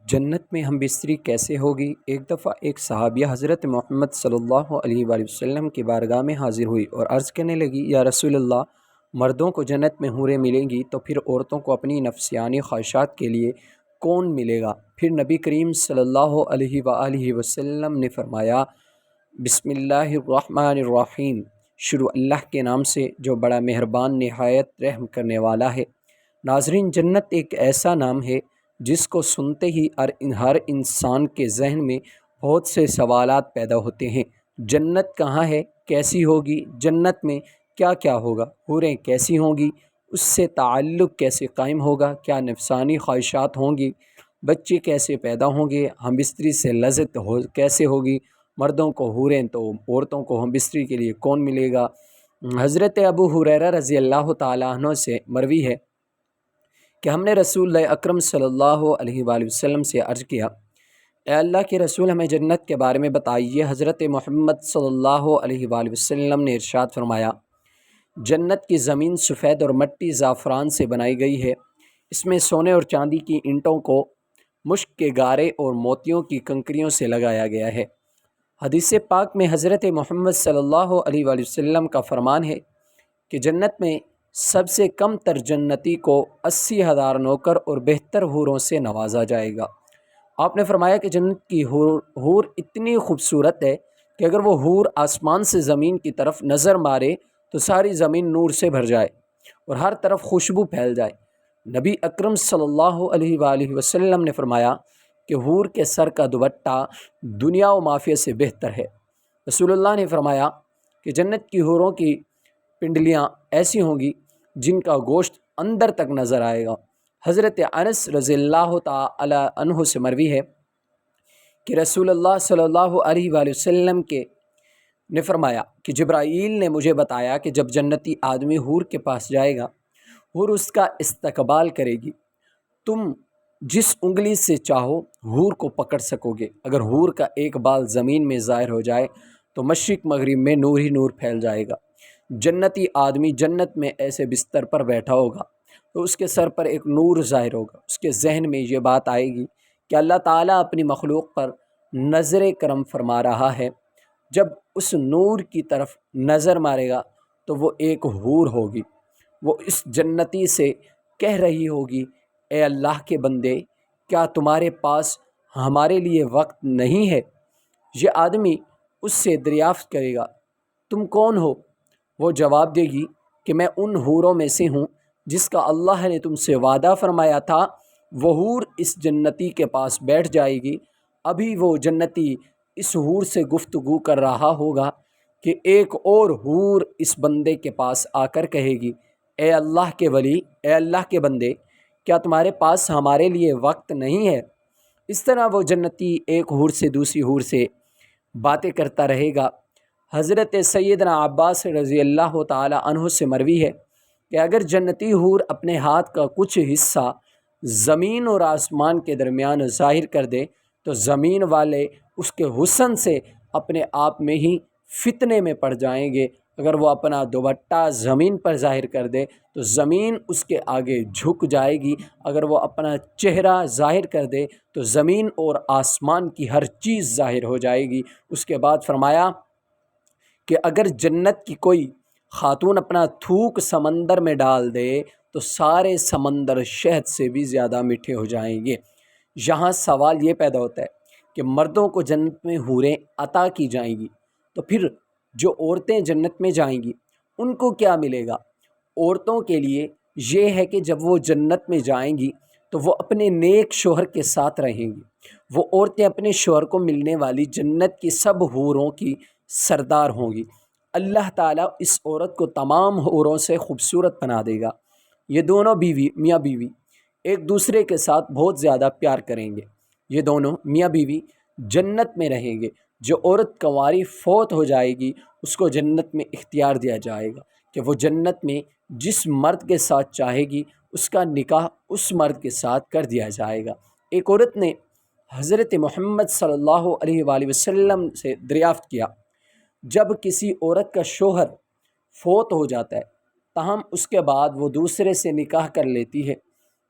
جنت میں ہم بستری کیسے ہوگی؟ ایک دفعہ ایک صحابیہ حضرت محمد صلی اللہ علیہ وآلہ وسلم کی بارگاہ میں حاضر ہوئی اور عرض کرنے لگی، یا رسول اللہ، مردوں کو جنت میں حوریں ملیں گی تو پھر عورتوں کو اپنی نفسیانی خواہشات کے لیے کون ملے گا؟ پھر نبی کریم صلی اللہ علیہ وآلہ وسلم نے فرمایا، بسم اللہ الرحمن الرحیم، شروع اللہ کے نام سے جو بڑا مہربان نہایت رحم کرنے والا ہے۔ ناظرین، جنت ایک ایسا نام ہے جس کو سنتے ہی ہر انسان کے ذہن میں بہت سے سوالات پیدا ہوتے ہیں۔ جنت کہاں ہے؟ کیسی ہوگی؟ جنت میں کیا کیا ہوگا؟ حوریں کیسی ہوں گی؟ اس سے تعلق کیسے قائم ہوگا؟ کیا نفسانی خواہشات ہوں گی؟ بچے کیسے پیدا ہوں گے؟ ہم بستری سے لذت کیسے ہوگی؟ مردوں کو حوریں تو عورتوں کو ہم بستری کے لیے کون ملے گا؟ حضرت ابو ہریرہ رضی اللہ تعالیٰ عنہ سے مروی ہے کہ ہم نے رسول اللہ اکرم صلی اللہ علیہ وآلہ وسلم سے عرض کیا، اے اللہ کے رسول، ہمیں جنت کے بارے میں بتائیے۔ حضرت محمد صلی اللہ علیہ وآلہ وسلم نے ارشاد فرمایا، جنت کی زمین سفید اور مٹی زعفران سے بنائی گئی ہے، اس میں سونے اور چاندی کی اینٹوں کو مشک کے گارے اور موتیوں کی کنکریوں سے لگایا گیا ہے۔ حدیث پاک میں حضرت محمد صلی اللہ علیہ وآلہ وسلم کا فرمان ہے کہ جنت میں سب سے کم تر جنتی کو 80,000 نوکر اور بہتر حوروں سے نوازا جائے گا۔ آپ نے فرمایا کہ جنت کی حور اتنی خوبصورت ہے کہ اگر وہ حور آسمان سے زمین کی طرف نظر مارے تو ساری زمین نور سے بھر جائے اور ہر طرف خوشبو پھیل جائے۔ نبی اکرم صلی اللہ علیہ وآلہ وسلم نے فرمایا کہ حور کے سر کا دوپٹہ دنیا و مافیہ سے بہتر ہے۔ رسول اللہ نے فرمایا کہ جنت کی حوروں کی پنڈلیاں ایسی ہوں گی جن کا گوشت اندر تک نظر آئے گا۔ حضرت انس رضی اللہ تعالی عنہ سے مروی ہے کہ رسول اللہ صلی اللہ علیہ وآلہ وسلم نے فرمایا کہ جبرائیل نے مجھے بتایا کہ جب جنتی آدمی حور کے پاس جائے گا، حور اس کا استقبال کرے گی، تم جس انگلی سے چاہو حور کو پکڑ سکو گے۔ اگر حور کا ایک بال زمین میں ظاہر ہو جائے تو مشرق مغرب میں نور ہی نور پھیل جائے گا۔ جنتی آدمی جنت میں ایسے بستر پر بیٹھا ہوگا تو اس کے سر پر ایک نور ظاہر ہوگا۔ اس کے ذہن میں یہ بات آئے گی کہ اللہ تعالیٰ اپنی مخلوق پر نظر کرم فرما رہا ہے۔ جب اس نور کی طرف نظر مارے گا تو وہ ایک حور ہوگی، وہ اس جنتی سے کہہ رہی ہوگی، اے اللہ کے بندے، کیا تمہارے پاس ہمارے لیے وقت نہیں ہے؟ یہ آدمی اس سے دریافت کرے گا، تم کون ہو؟ وہ جواب دے گی کہ میں ان حوروں میں سے ہوں جس کا اللہ نے تم سے وعدہ فرمایا تھا۔ وہ حور اس جنتی کے پاس بیٹھ جائے گی۔ ابھی وہ جنتی اس حور سے گفتگو کر رہا ہوگا کہ ایک اور حور اس بندے کے پاس آ کر کہے گی، اے اللہ کے ولی، اے اللہ کے بندے، کیا تمہارے پاس ہمارے لیے وقت نہیں ہے؟ اس طرح وہ جنتی ایک حور سے دوسری حور سے باتیں کرتا رہے گا۔ حضرت سیدنا عباس رضی اللہ تعالی عنہ سے مروی ہے کہ اگر جنتی حور اپنے ہاتھ کا کچھ حصہ زمین اور آسمان کے درمیان ظاہر کر دے تو زمین والے اس کے حسن سے اپنے آپ میں ہی فتنے میں پڑ جائیں گے۔ اگر وہ اپنا دوپٹہ زمین پر ظاہر کر دے تو زمین اس کے آگے جھک جائے گی۔ اگر وہ اپنا چہرہ ظاہر کر دے تو زمین اور آسمان کی ہر چیز ظاہر ہو جائے گی۔ اس کے بعد فرمایا کہ اگر جنت کی کوئی خاتون اپنا تھوک سمندر میں ڈال دے تو سارے سمندر شہد سے بھی زیادہ میٹھے ہو جائیں گے۔ یہاں سوال یہ پیدا ہوتا ہے کہ مردوں کو جنت میں حوریں عطا کی جائیں گی تو پھر جو عورتیں جنت میں جائیں گی ان کو کیا ملے گا؟ عورتوں کے لیے یہ ہے کہ جب وہ جنت میں جائیں گی تو وہ اپنے نیک شوہر کے ساتھ رہیں گی۔ وہ عورتیں اپنے شوہر کو ملنے والی جنت کی سب حوروں کی سردار ہوں گی۔ اللہ تعالیٰ اس عورت کو تمام حوروں سے خوبصورت بنا دے گا۔ یہ دونوں بیوی میاں بیوی ایک دوسرے کے ساتھ بہت زیادہ پیار کریں گے۔ یہ دونوں میاں بیوی جنت میں رہیں گے۔ جو عورت کنواری فوت ہو جائے گی اس کو جنت میں اختیار دیا جائے گا کہ وہ جنت میں جس مرد کے ساتھ چاہے گی اس کا نکاح اس مرد کے ساتھ کر دیا جائے گا۔ ایک عورت نے حضرت محمد صلی اللہ علیہ وآلہ وسلم سے دریافت کیا، جب کسی عورت کا شوہر فوت ہو جاتا ہے تاہم اس کے بعد وہ دوسرے سے نکاح کر لیتی ہے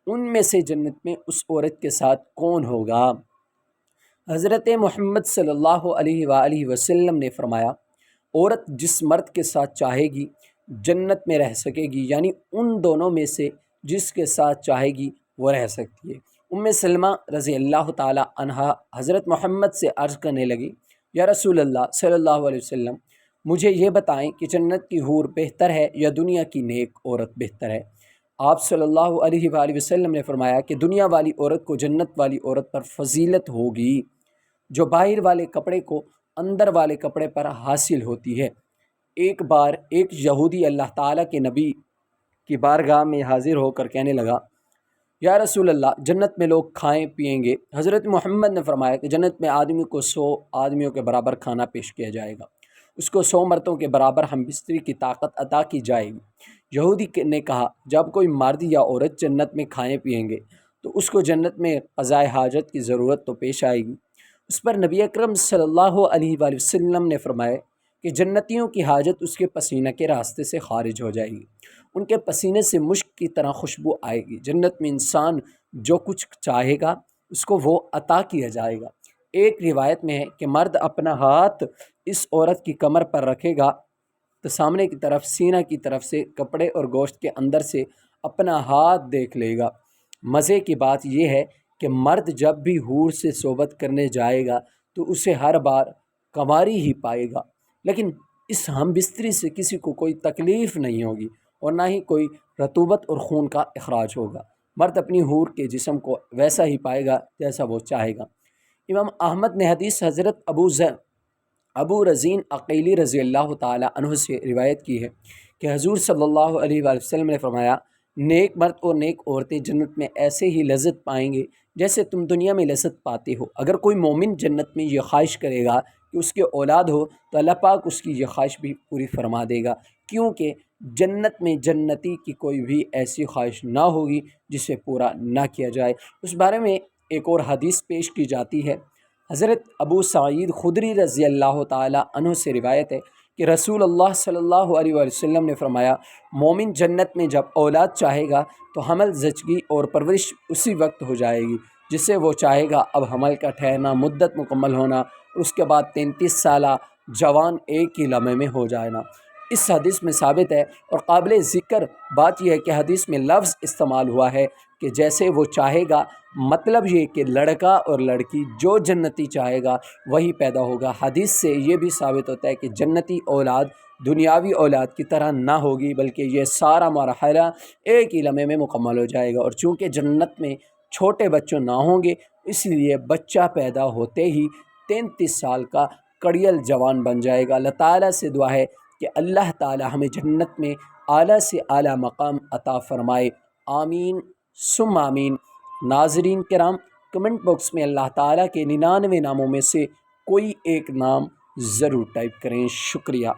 ان میں سے جنت میں اس عورت کے ساتھ کون ہوگا؟ حضرت محمد صلی اللہ علیہ وآلہ وسلم نے فرمایا، عورت جس مرد کے ساتھ چاہے گی جنت میں رہ سکے گی، یعنی ان دونوں میں سے جس کے ساتھ چاہے گی وہ رہ سکتی ہے۔ سلمہ رضی اللہ تعالی عنہا حضرت محمد سے عرض کرنے لگی، یا رسول اللہ صلی اللہ علیہ وسلم، مجھے یہ بتائیں کہ جنت کی حور بہتر ہے یا دنیا کی نیک عورت بہتر ہے؟ آپ صلی اللہ علیہ وآلہ وسلم نے فرمایا کہ دنیا والی عورت کو جنت والی عورت پر فضیلت ہوگی جو باہر والے کپڑے کو اندر والے کپڑے پر حاصل ہوتی ہے۔ ایک بار ایک یہودی اللہ تعالیٰ کے نبی کی بارگاہ میں حاضر ہو کر کہنے لگا، یا رسول اللہ، جنت میں لوگ کھائیں پئیں گے۔ حضرت محمد نے فرمایا کہ جنت میں آدمی کو 100 آدمیوں کے برابر کھانا پیش کیا جائے گا، اس کو 100 مردوں کے برابر ہم بستری کی طاقت عطا کی جائے گی۔ یہودی نے کہا، جب کوئی مرد یا عورت جنت میں کھائیں پئیں گے تو اس کو جنت میں قضائے حاجت کی ضرورت تو پیش آئے گی۔ اس پر نبی اکرم صلی اللہ علیہ وآلہ وسلم نے فرمایا کہ جنتیوں کی حاجت اس کے پسینہ کے راستے سے خارج ہو جائے گی، ان کے پسینے سے مشک کی طرح خوشبو آئے گی۔ جنت میں انسان جو کچھ چاہے گا اس کو وہ عطا کیا جائے گا۔ ایک روایت میں ہے کہ مرد اپنا ہاتھ اس عورت کی کمر پر رکھے گا تو سامنے کی طرف سینہ کی طرف سے کپڑے اور گوشت کے اندر سے اپنا ہاتھ دیکھ لے گا۔ مزے کی بات یہ ہے کہ مرد جب بھی حور سے صحبت کرنے جائے گا تو اسے ہر بار کنواری ہی پائے گا، لیکن اس ہم بستری سے کسی کو کوئی تکلیف نہیں ہوگی اور نہ ہی کوئی رطوبت اور خون کا اخراج ہوگا۔ مرد اپنی حور کے جسم کو ویسا ہی پائے گا جیسا وہ چاہے گا۔ امام احمد نے حدیث حضرت ابو رزین عقیلی رضی اللہ تعالی عنہ سے روایت کی ہے کہ حضور صلی اللہ علیہ وآلہ وسلم نے فرمایا، نیک مرد اور نیک عورتیں جنت میں ایسے ہی لذت پائیں گے جیسے تم دنیا میں لذت پاتے ہو۔ اگر کوئی مومن جنت میں یہ خواہش کرے گا کہ اس کے اولاد ہو تو اللہ پاک اس کی یہ خواہش بھی پوری فرما دے گا، کیونکہ جنت میں جنتی کی کوئی بھی ایسی خواہش نہ ہوگی جسے پورا نہ کیا جائے۔ اس بارے میں ایک اور حدیث پیش کی جاتی ہے۔ حضرت ابو سعید خدری رضی اللہ تعالی عنہ سے روایت ہے کہ رسول اللہ صلی اللہ علیہ وآلہ وسلم نے فرمایا، مومن جنت میں جب اولاد چاہے گا تو حمل، زچگی اور پرورش اسی وقت ہو جائے گی جسے وہ چاہے گا۔ اب حمل کا ٹھہرنا، مدت مکمل ہونا اور اس کے بعد 33 سالہ جوان ایک ہی لمحے میں ہو جانا۔ اس حدیث میں ثابت ہے اور قابل ذکر بات یہ ہے کہ حدیث میں لفظ استعمال ہوا ہے کہ جیسے وہ چاہے گا، مطلب یہ کہ لڑکا اور لڑکی جو جنتی چاہے گا وہی پیدا ہوگا۔ حدیث سے یہ بھی ثابت ہوتا ہے کہ جنتی اولاد دنیاوی اولاد کی طرح نہ ہوگی، بلکہ یہ سارا مرحلہ ایک ہی لمحے میں مکمل ہو جائے گا۔ اور چونکہ جنت میں چھوٹے بچوں نہ ہوں گے، اس لیے بچہ پیدا ہوتے ہی 33 سال کا کڑیل جوان بن جائے گا۔ اللہ تعالیٰ سے دعا ہے کہ اللہ تعالیٰ ہمیں جنت میں اعلیٰ سے اعلیٰ مقام عطا فرمائے، آمین ثم آمین۔ ناظرین کرام، کمنٹ باکس میں اللہ تعالیٰ کے 99 ناموں میں سے کوئی ایک نام ضرور ٹائپ کریں۔ شکریہ۔